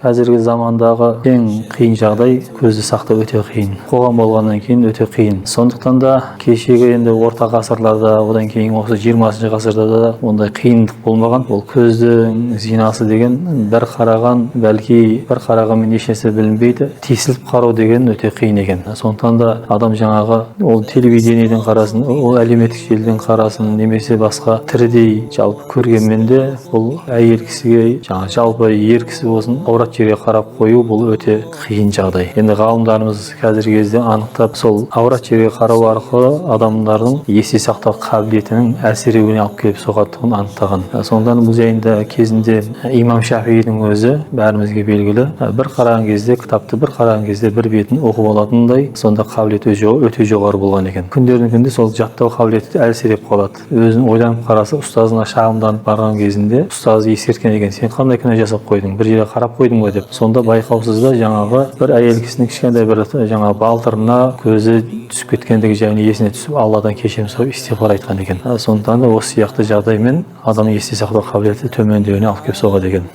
Қазіргі замандағы ең қиын жағдай көзді сақтау өте қиын. Қоғам болғаннан кейін өте қиын. Сондықтан да кешегі енді орта ғасырларда, одан кейін осы 20 ғасырда да ондай қиындық болмаған. Ол көздің зинасы деген бір қараған, бәлки бір қарағанмен ешнәрсе білінбейді. Тесіліп қарау деген өте қиын екен. Сондықтан да адам жаңағы ол телевидениеден қарасын, ол әлеуметтік желіден қарасын, немесе басқа тірідей жалпы көргенмен де бұл әйел кісіге, жаңағы жалпы ер кісі болсын, ауырат жерге қарап қою бұл өте қиын жағдай. Енді ғалымдарымыз қазіргі кезде анықтап, сол ауырат жерге қарау арқылы адамдардың есте сақтау қабілетінің әлсіреуіне алып келіп соғатындығын анықтаған. Сондықтан бұл жайында кезінде имам Шафиидің өзі бәрімізге белгілі. Бір қараған кезде кітапты, бір қараған кезде бір бетін оқып алатындай, сонда қабілет өте жоғары болған екен. Күндердің күнде сол жаттау қабілеті әлсіреп қалады. Өзін ойланып қараса, ұстазына шағымданып барған кезінде ұстазы ескерткен екен: сен қандай күнә жасап қойдың, бір жерге қарап қойдың деп. Сонда байқаусызда жаңағы бір әйел кісінің кішкентай бір жаңағы балтырына көзі түсіп кеткендігі және есіне түсіп, Алладан кешірім сұрап истиғфар айтқан екен. Сондықтан да осы сияқты жағдаймен адамның есте сақтау қабілеті төмендеуіне алып келіп соғады екен.